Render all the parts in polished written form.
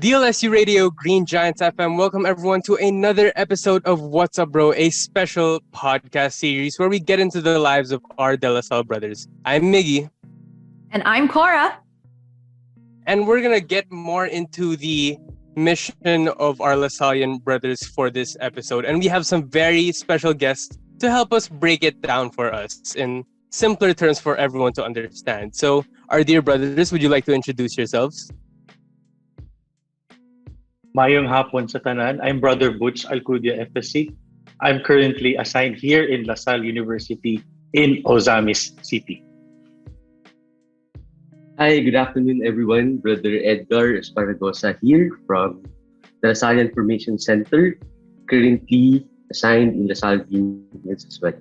DLSU Radio, Green Giants FM. Welcome everyone to another episode of What's Up Bro, a special podcast series where we get into the lives of our De La Salle brothers. I'm Miggy. And I'm Cora. And we're going to get more into the mission of our LaSallian brothers for this episode. And we have some very special guests to help us break it down for us in simpler terms for everyone to understand. So, our dear brothers, would you like to introduce yourselves? Mayong hapon sa tanan. I'm Brother Butch Alcudia FSC. I'm currently assigned here in La Salle University in Ozamis City. Hi, good afternoon everyone. Brother Edgar Esparagosa here from the La Salle Information Center, currently assigned in La Salle Units as well.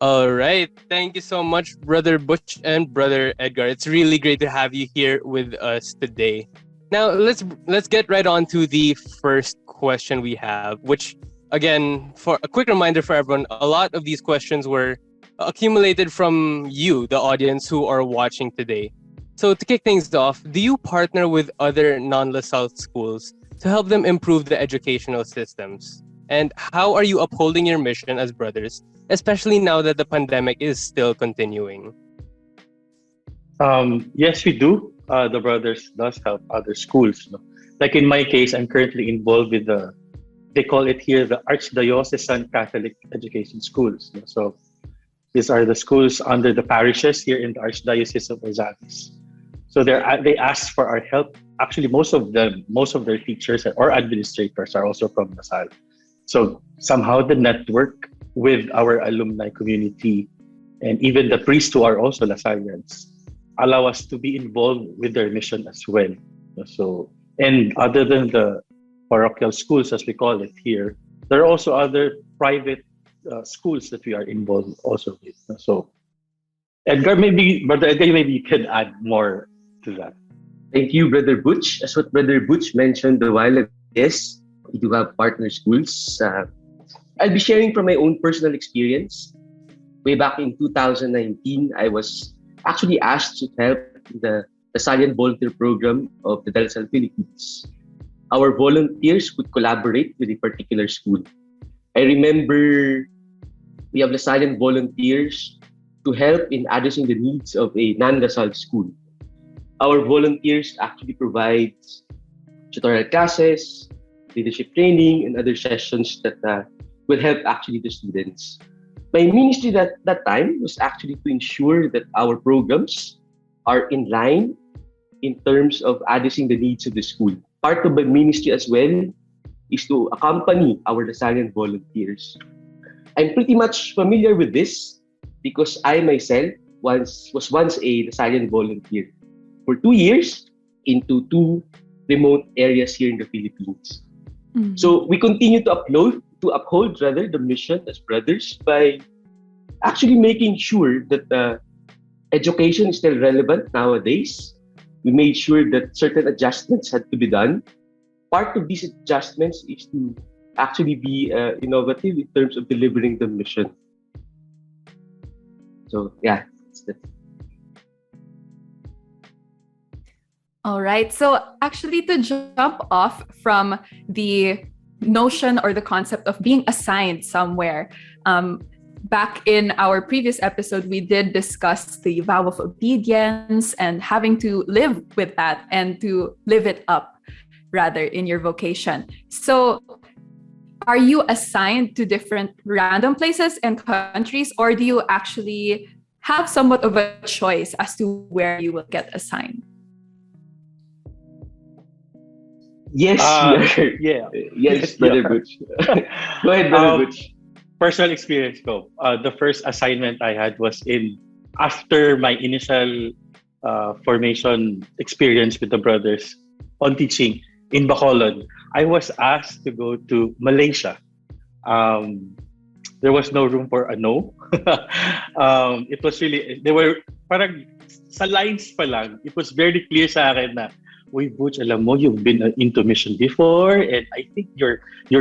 All right. Thank you so much, Brother Butch and Brother Edgar. It's really great to have you here with us today. Now, let's get right on to the first question we have, which, again, for a quick reminder for everyone, a lot of these questions were accumulated from you, the audience who are watching today. So to kick things off, do you partner with other non-LaSalle schools to help them improve the educational systems? And how are you upholding your mission as brothers, especially now that the pandemic is still continuing? Yes, we do. The brothers does help other schools. Like in my case, I'm currently involved with they call it here the Archdiocesan Catholic Education Schools. So these are the schools under the parishes here in the Archdiocese of Ozamis. So they ask for our help. Actually, most of their teachers or administrators are also from LaSalle. So somehow the network with our alumni community and even the priests who are also LaSallians allow us to be involved with their mission as well. So, and other than the parochial schools, as we call it here, there are also other private schools that we are involved also with. So, Brother Edgar, maybe you can add more to that. Thank you, Brother Butch. As what Brother Butch mentioned a while ago, yes, we do have partner schools. I'll be sharing from my own personal experience. Way back in 2019, I was actually asked to help the Salient Volunteer Program of the De La Salle Philippines. Our volunteers would collaborate with a particular school. I remember we have the Salient volunteers to help in addressing the needs of a non-La Salle school. Our volunteers actually provide tutorial classes, leadership training, and other sessions that will help actually the students. My ministry that time was actually to ensure that our programs are in line in terms of addressing the needs of the school. Part of my ministry as well is to accompany our LaSallian volunteers. I'm pretty much familiar with this because I myself was once a LaSallian volunteer for 2 years into 2 remote areas here in the Philippines. Mm-hmm. So we continue to uphold the mission as brothers by actually making sure that education is still relevant nowadays. We made sure that certain adjustments had to be done. Part of these adjustments is to actually be innovative in terms of delivering the mission. So yeah, that's that. All right. So actually, to jump off from the notion or the concept of being assigned somewhere, back in our previous episode, we did discuss the vow of obedience and having to live with that and to live it up, rather, in your vocation. So are you assigned to different random places and countries, or do you actually have somewhat of a choice as to where you will get assigned? Yes, yes, Brother Butch. Go ahead, Brother Butch. Personal experience ko. The first assignment I had was after my initial formation experience with the brothers on teaching in Bacolod. I was asked to go to Malaysia. There was no room for a no. It was really, they were parang sa lines pa lang, it was very clear sa akin na, uy, Butch, alam mo, you've been into mission before, and I think you're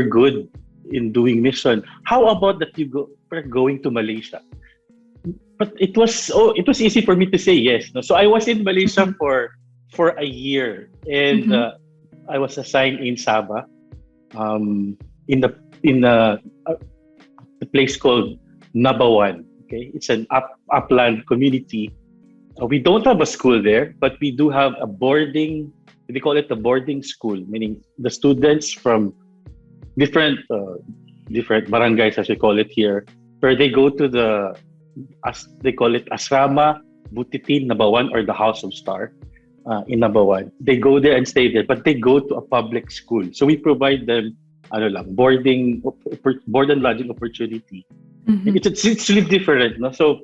good in doing mission. How about that you going to Malaysia? But it was easy for me to say yes. No? So I was in Malaysia for for a year, and I was assigned in Sabah, in the place called Nabawan. Okay, it's an upland community. We don't have a school there, but we do have a boarding. We call it a boarding school, meaning the students from different barangays, as we call it here, where they go to as they call it, Asrama Butitin Nabawan, or the House of Star in Nabawan. They go there and stay there, but they go to a public school. So we provide them board and lodging opportunity. It's really different. No? So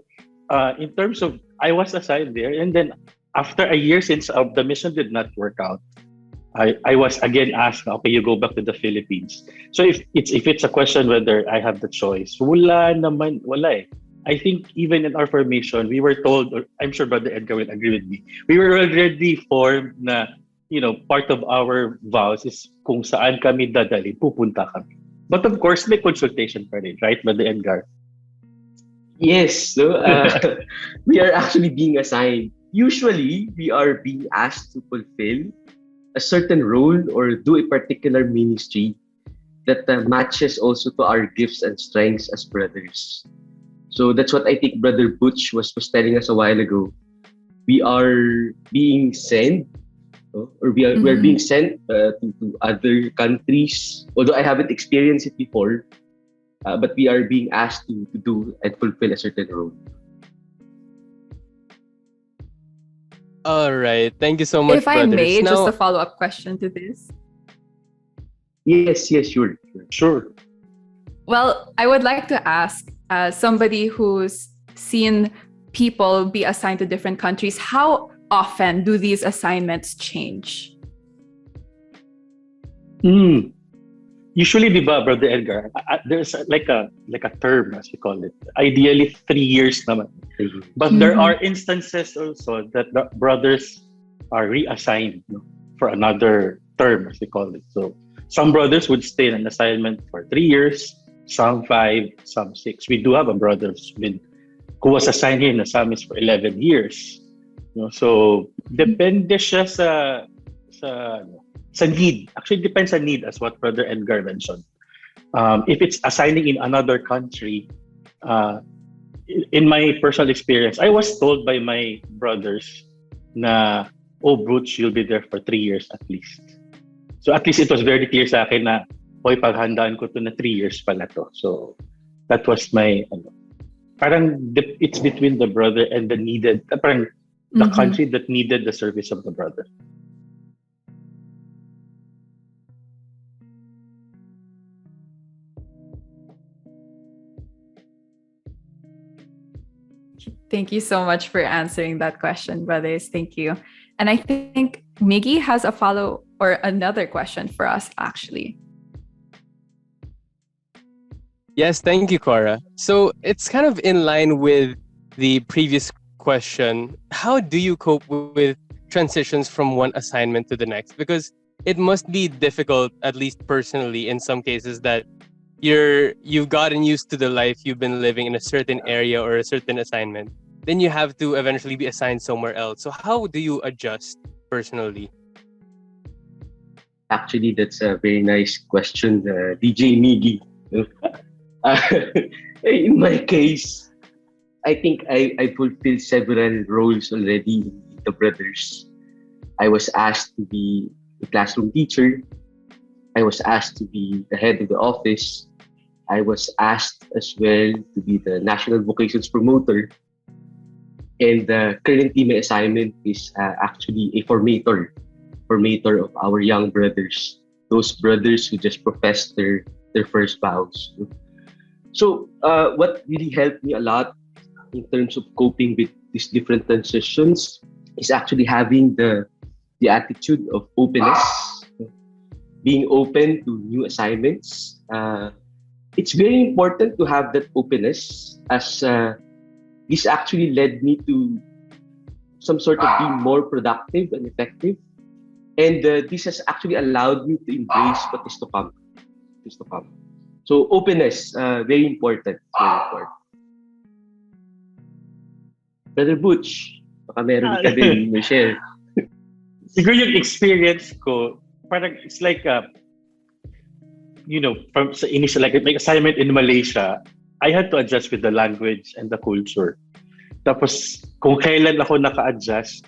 in terms of, I was assigned there, and then after a year, since the mission did not work out, I was again asked, okay, you go back to the Philippines. So if it's a question whether I have the choice, wala eh. I think even in our formation, we were told, or I'm sure Brother Edgar will agree with me, we were already formed na, part of our vows is kung saan kami dadali, pupunta kami. But of course, may consultation pa rin, right, Brother Edgar? Yes, so we are actually being assigned. Usually, we are being asked to fulfill a certain role or do a particular ministry that matches also to our gifts and strengths as brothers. So that's what I think Brother Butch was telling us a while ago. We are being sent, or we are being sent to other countries. Although I haven't experienced it before, but we are being asked to do and fulfill a certain role. All right. Thank you so much, If I brothers. may, Now, just a follow-up question to this. Yes, sure. Well, I would like to ask, as somebody who's seen people be assigned to different countries, how often do these assignments change? Usually, diba, Brother Edgar, there's like a term, as we call it. Ideally, 3 years naman. But there are instances also that the brothers are reassigned for another term, as we call it. So some brothers would stay in an assignment for 3 years, some 5, some 6. We do have a brother who was assigned here in Asamis for 11 years. So depende siya sa need. Actually, depends on need, as what Brother Edgar mentioned. If it's assigning in another country, in my personal experience, I was told by my brothers na, oh, Butch, you'll be there for 3 years at least. So at least it was very clear sa akin na, hoy, paghandaan ko to na 3 years pala to. So that was my, it's between the brother and the needed, the country that needed the service of the brother. Thank you so much for answering that question, brothers. Thank you. And I think Miggy has a follow or another question for us, actually. yes, thank you, Cora. So it's kind of in line with the previous question. How do you cope with transitions from one assignment to the next? Because it must be difficult, at least personally, in some cases, that you've gotten used to the life you've been living in a certain area or a certain assignment. Then you have to eventually be assigned somewhere else. So how do you adjust personally? Actually, that's a very nice question, DJ Miggy. In my case, I think I fulfilled several roles already in the brothers. I was asked to be a classroom teacher. I was asked to be the head of the office. I was asked as well to be the national vocations promoter. And currently my assignment is actually a formator of our young brothers, those brothers who just professed their first vows. So what really helped me a lot in terms of coping with these different transitions is actually having the attitude of openness, being open to new assignments. It's very important to have that openness, as this actually led me to some sort of being more productive and effective. And this has actually allowed me to embrace what is to come. So openness, very important. Brother Butch, baka meron ka din may share. siguro yung experience ko, parang it's like, from sa initial, like my assignment in Malaysia, I had to adjust with the language and the culture. Tapos, kung kailan ako naka-adjust,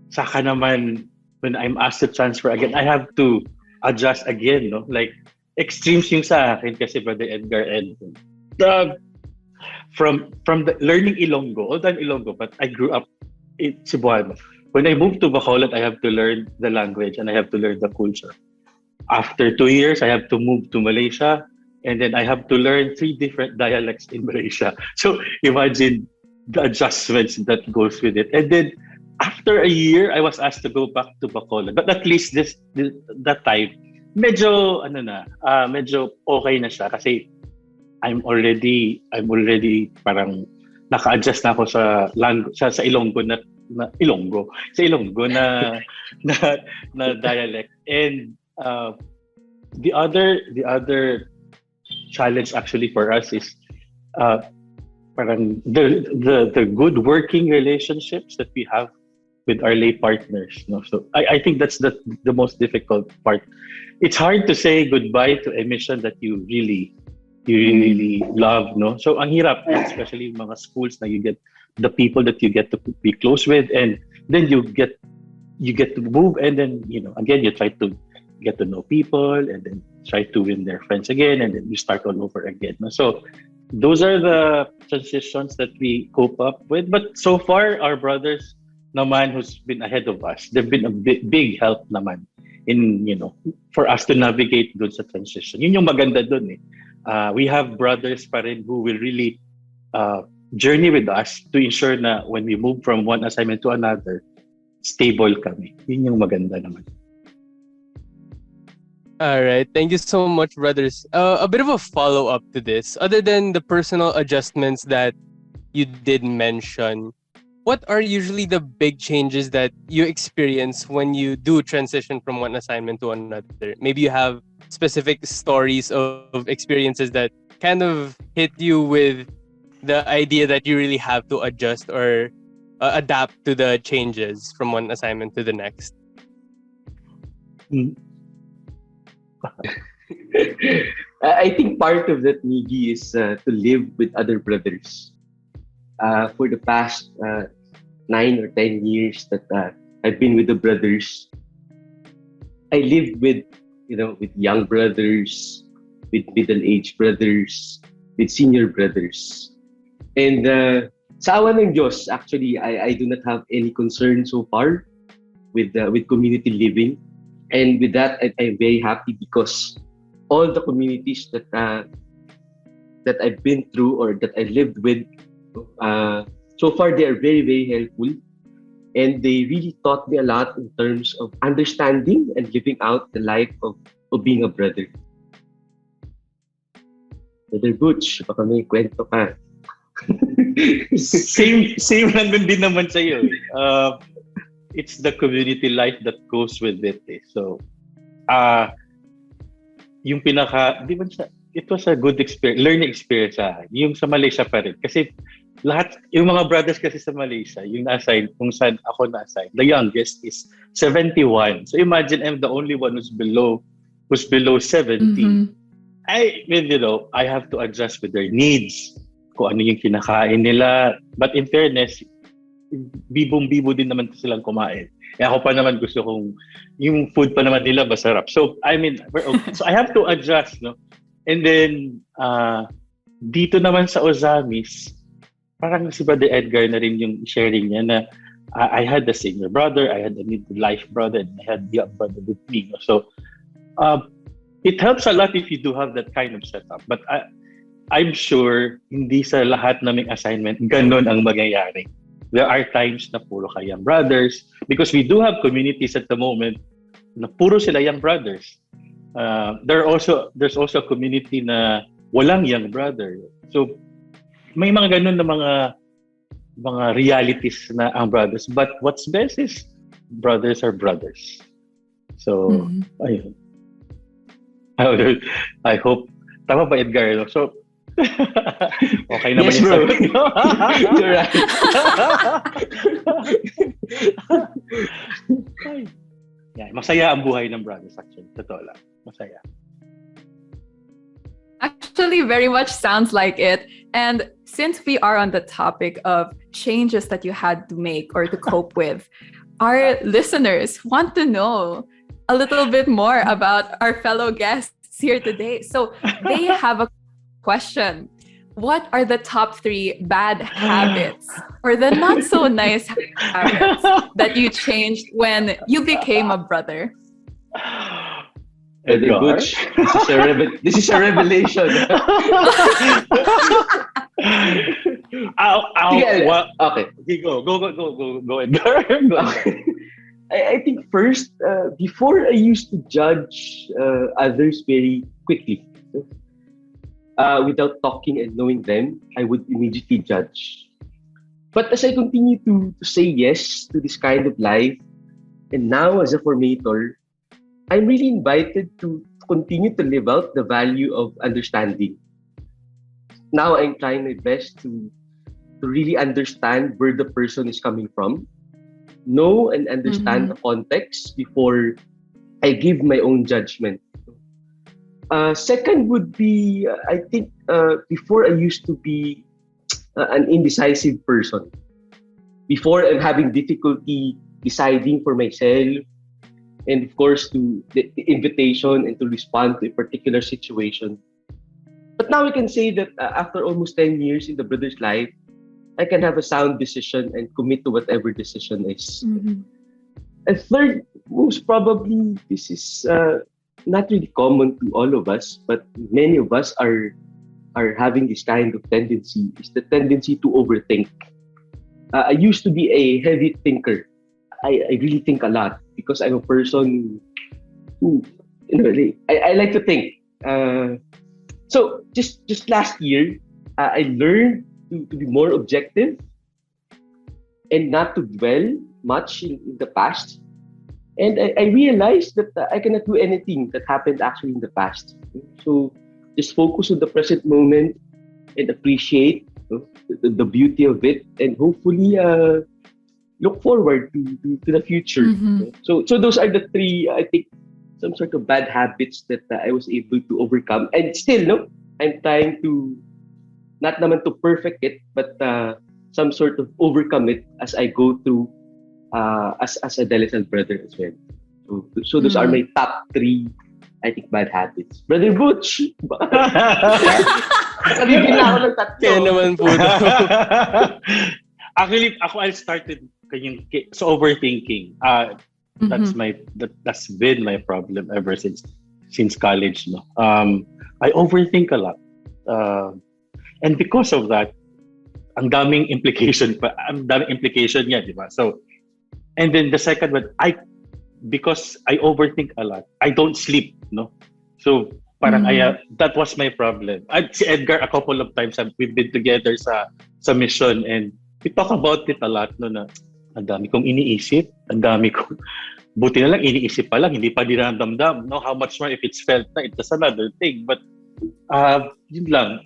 saka naman, when I'm asked to transfer again, I have to adjust again, no? Like, extremes yung sa akin kasi Brother Edgar and from the learning Ilonggo, although I'm Ilonggo, but I grew up in Cebuano. When I moved to Bacolod, I have to learn the language and I have to learn the culture. After 2 years, I have to move to Malaysia, and then I have to learn 3 different dialects in Malaysia. So imagine the adjustments that goes with it. And then after a year, I was asked to go back to Bacolod. But at least that time, medyo medyo okay na siya kasi I'm already parang naka-adjust na ako sa Ilonggo na Ilonggo na dialect. And the other challenge actually for us is parang the good working relationships that we have with our lay partners, no? So I think that's the most difficult part. It's hard to say goodbye to a mission that you really love, no? So ang hirap, especially mga schools na you get the people that you get to be close with, and then you get to move, and then again you try to get to know people, and then try to win their friends again, and then you start all over again, no? So those are the transitions that we cope up with. But so far, our brothers naman who's been ahead of us, they've been a big help naman in, for us to navigate dun sa transition. Yun yung maganda dun eh. We have brothers pa rin who will really journey with us to ensure na when we move from one assignment to another, stable kami. Yun yung maganda naman. All right. Thank you so much, brothers. A bit of a follow-up to this. Other than the personal adjustments that you did mention, what are usually the big changes that you experience when you do transition from one assignment to another? Maybe you have specific stories of experiences that kind of hit you with the idea that you really have to adjust or adapt to the changes from one assignment to the next. I think part of that, Miggy, is to live with other brothers. For the past 9 or 10 years that I've been with the brothers, I lived with young brothers, with middle-aged brothers, with senior brothers. And sa awa ng Diyos, actually, I do not have any concern so far with community living. And with that, I'm very happy because all the communities that I've been through or that I lived with, so far they are very, very helpful. And they really taught me a lot in terms of understanding and living out the life of being a brother. Brother Butch, baka may kwento ka. Same lang din naman sa'yo. It's the community life that goes with it. Eh. So, yung it was a good experience, learning experience yung sa Malaysia pa rin. Kasi lahat, yung mga brothers kasi sa Malaysia, yung na-assign, kung saan ako na-assign, the youngest is 71. So imagine I'm the only one who's below 70. Mm-hmm. I have to adjust with their needs, kung ano yung kinakain nila. But in fairness, bibong-bibo din naman silang kumain. Ako pa naman gusto kong yung food pa naman nila masarap. So so I have to adjust, no? And then dito naman sa Ozamis, parang si Brother Edgar na rin yung sharing niya na I had a senior brother, I had a mid-life brother, and I had the young brother with me. No? So it helps a lot if you do have that kind of setup. But I'm sure hindi sa lahat naming assignment ganun ang mangyayari. There are times na puro ka young brothers because we do have communities at the moment na puro sila young brothers. There's also a community na walang young brother. So may mga ganun na mga realities na ang brothers. But what's best is brothers are brothers. So ayun. I hope tama ba Edgar? No? So okay naman yes, yung bro. sagot mo. You're right. Yeah, masaya ang buhay ng brothers actually. Totoo lang. Masaya. Actually, very much sounds like it. And since we are on the topic of changes that you had to make or to cope with, our listeners want to know a little bit more about our fellow guests here today. So they have a question. What are the top 3 bad habits or the not so nice habits that you changed when you became a brother? Brother Butch, this is a revelation. Okay, go, Edgar. I think first, before I used to judge others very quickly. Without talking and knowing them, I would immediately judge. But as I continue to say yes to this kind of life, and now as a formator, I'm really invited to continue to live out the value of understanding. Now I'm trying my best to really understand where the person is coming from, know and understand the context before I give my own judgment. Second would be, I think, before I used to be an indecisive person. Before I'm having difficulty deciding for myself, and of course, to the invitation and to respond to a particular situation. But now we can say that after almost 10 years in the brother's life, I can have a sound decision and commit to whatever decision is. And third, most probably, this is not really common to all of us, but many of us are having this kind of tendency. It's the tendency to overthink. I used to be a heavy thinker. I really think a lot because I'm a person who, I like to think. So just last year, I learned to be more objective and not to dwell much in the past. And I realized that I cannot do anything that happened actually in the past. So just focus on the present moment and appreciate the beauty of it, and hopefully look forward to the future. So those are the 3, I think, some sort of bad habits that I was able to overcome. And still, I'm trying to, not naman to perfect it, but some sort of overcome it as I go through as a Legislador brother as well. So those are my top 3, I think, bad habits. Brother Butch! Sabihin na ako ng tatlo. Kaya naman po daw. Actually, I started so overthinking. That's been my problem ever since college. No, I overthink a lot, and because of that, ang daming implication niya, di ba? So, and then the second one, because I overthink a lot, I don't sleep. No, so parang that was my problem. Si Edgar, a couple of times we've been together sa mission, and we talk about it a lot. No, na ang dami kong iniisip, buti na lang iniisip pa lang, hindi pa dinadamdam. No, how much more if it's felt na, it's another thing. But yun lang.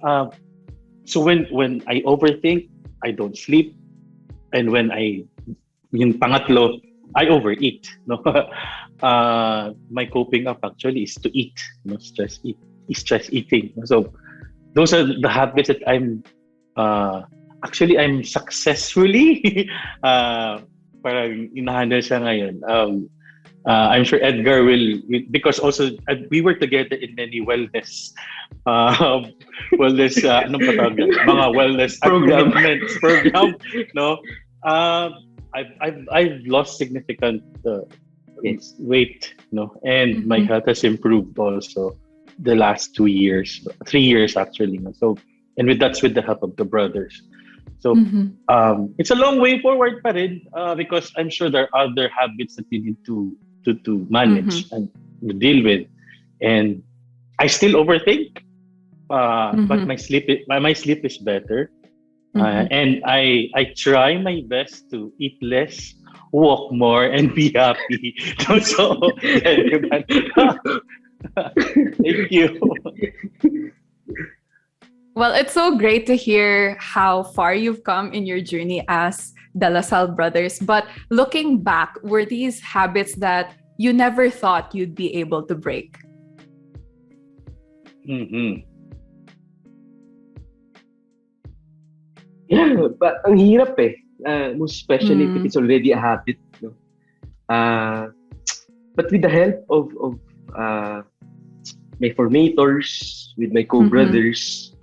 So when I overthink, I don't sleep, and when yung pangatlo, I overeat. No, my coping up actually is to eat. No, stress eating. So those are the habits that I'm successfully parang inahandle siya ngayon. I'm sure Edgar will, because also we were together in many wellness anong patawag yan? Mga wellness program. No, I've lost significant weight, no, and my health has improved also the last 3 years actually. No? So, and that's with the help of the brothers. So it's a long way forward pa rin, because I'm sure there are other habits that you need to manage and deal with. And I still overthink, but my sleep is better. And I try my best to eat less, walk more, and be happy. So, thank you. Well, it's so great to hear how far you've come in your journey as De La Salle brothers. But looking back, were these habits that you never thought you'd be able to break? Mm-hmm. Yeah, but ang hirap eh. Most especially if it's already a habit. No? But with the help of my formators, with my co-brothers,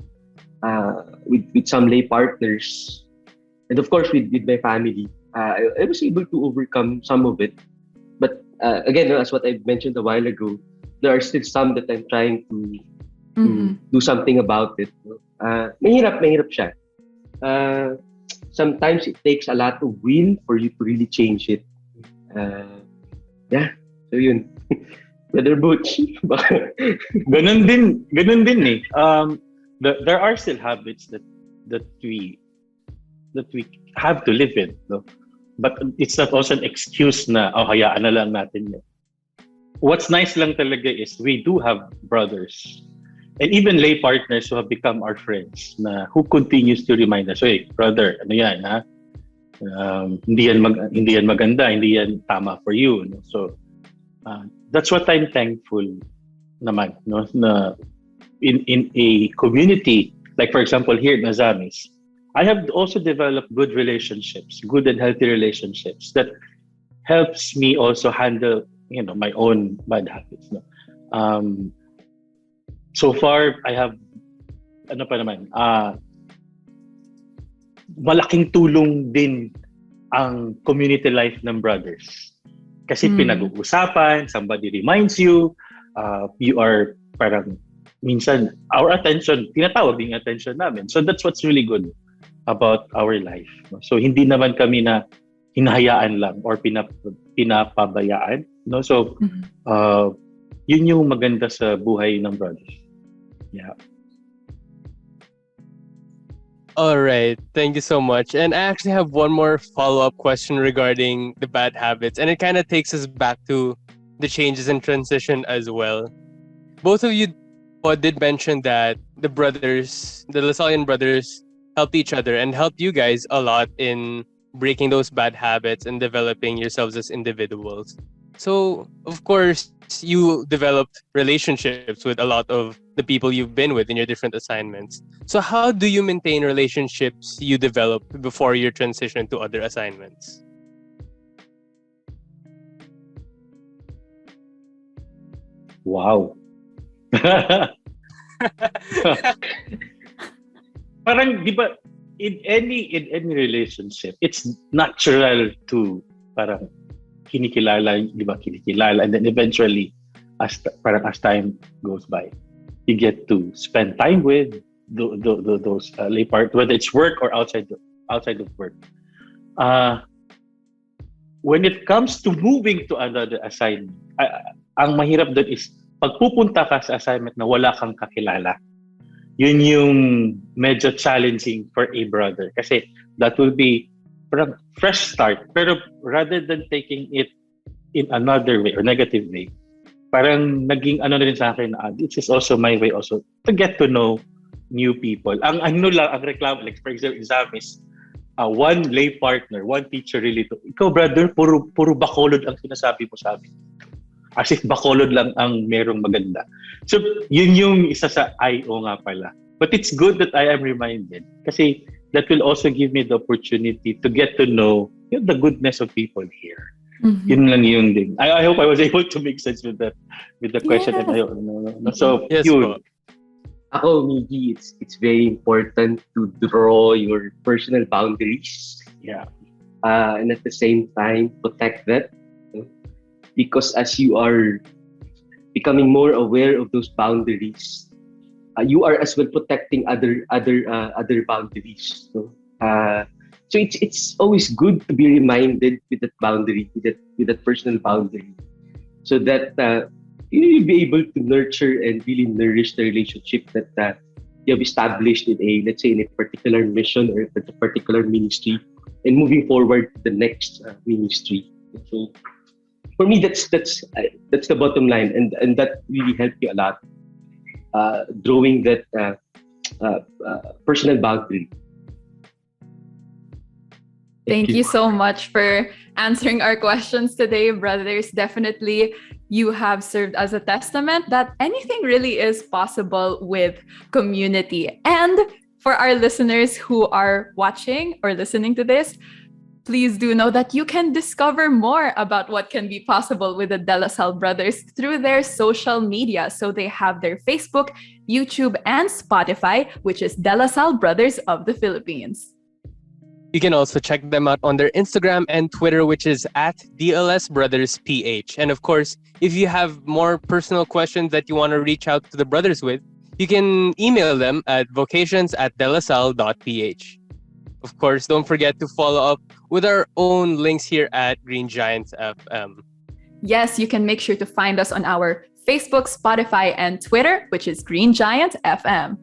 with some lay partners, and of course with my family, I was able to overcome some of it. But again, as what I mentioned a while ago, there are still some that I'm trying to do something about it. No? Mahirap siya. Sometimes it takes a lot of will for you to really change it. Yeah, so yun. Brother Butch. Ganun din eh. There are still habits that we have to live in, no? But it's not also an excuse na hayaan na lang natin yun. What's nice lang talaga is we do have brothers and even lay partners who have become our friends na who continues to remind us, hey, brother, ano yan, ha? Hindi yan maganda, hindi yan tama for you. No? So, that's what I'm thankful naman, no? Na in a community, like for example here in Azamis, I have also developed good relationships, good and healthy relationships that helps me also handle, my own bad habits. No? So far, I have, malaking tulong din ang community life ng brothers. Kasi pinag-uusapan, somebody reminds you, you are parang, minsan, our attention, tinatawag yung attention namin. So that's what's really good about our life. So hindi naman kami na hinahayaan lang or pinapabayaan. No? So, yun yung maganda sa buhay ng brothers. Yeah. All right. Thank you so much. And I actually have one more follow-up question regarding the bad habits. And it kind of takes us back to the changes and transition as well. Both of you did mention that the Lasallian brothers, helped each other and helped you guys a lot in breaking those bad habits and developing yourselves as individuals. So, of course, you developed relationships with a lot of the people you've been with in your different assignments. So, how do you maintain relationships you developed before your transition to other assignments? Wow. Parang, di ba, in any relationship, it's natural to parang kinikilala, and then eventually, as time goes by, you get to spend time with those lay part, whether it's work or outside of work. When it comes to moving to another assignment, ang mahirap doon is pagpupunta ka sa assignment na wala kang kakilala. Yun yung medyo challenging for a brother kasi that will be parang fresh start. Pero rather than taking it in another way or negative way, parang naging na rin sa akin, this is also my way also to get to know new people. Ang reklamo, like for example, exam is one lay partner, one teacher really to, ikaw brother, puro bacolod ang sinasabi mo sa amin. As if bacolod lang ang merong maganda. So, yun yung isa sa I.O. nga pala. But it's good that I am reminded kasi that will also give me the opportunity to get to know the goodness of people here. Mm-hmm. Yun lang yung thing. I hope I was able to make sense with the question. Yes. So, yes, yun. Ako, Miggy, it's very important to draw your personal boundaries. Yeah. And at the same time, protect that. Because as you are becoming more aware of those boundaries, you are as well protecting other boundaries. So it's always good to be reminded with that boundary, with that personal boundary, so that you'll be able to nurture and really nourish the relationship that you have established in let's say in a particular mission or a particular ministry, and moving forward to the next ministry. So for me, that's the bottom line, and that really helped you a lot, drawing that personal boundary. Thank you so much for answering our questions today, brothers. Definitely, you have served as a testament that anything really is possible with community. And for our listeners who are watching or listening to this, please do know that you can discover more about what can be possible with the De La Salle brothers through their social media. So they have their Facebook, YouTube, and Spotify, which is De La Salle Brothers of the Philippines. You can also check them out on their Instagram and Twitter, which is at DLS Brothers PH. And of course, if you have more personal questions that you want to reach out to the brothers with, you can email them at vocations@delasalle.ph. Of course, don't forget to follow up with our own links here at Green Giants FM. Yes, you can make sure to find us on our Facebook, Spotify, and Twitter, which is Green Giant FM.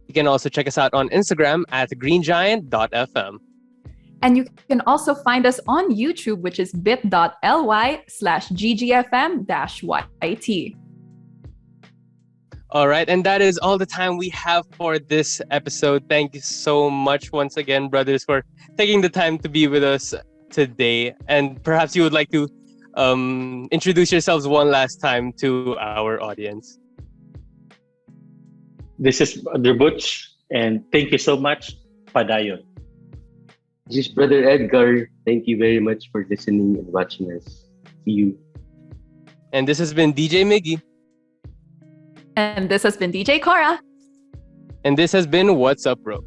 You can also check us out on Instagram at greengiant.fm. And you can also find us on YouTube, which is bit.ly/ggfm-yt. All right, and that is all the time we have for this episode. Thank you so much once again, brothers, for taking the time to be with us today. And perhaps you would like to introduce yourselves one last time to our audience. This is Brother Butch, and thank you so much, Padayon. This is Brother Edgar. Thank you very much for listening and watching us. See you. And this has been DJ Miggy. And this has been DJ Cora. And this has been What's Up, Bro?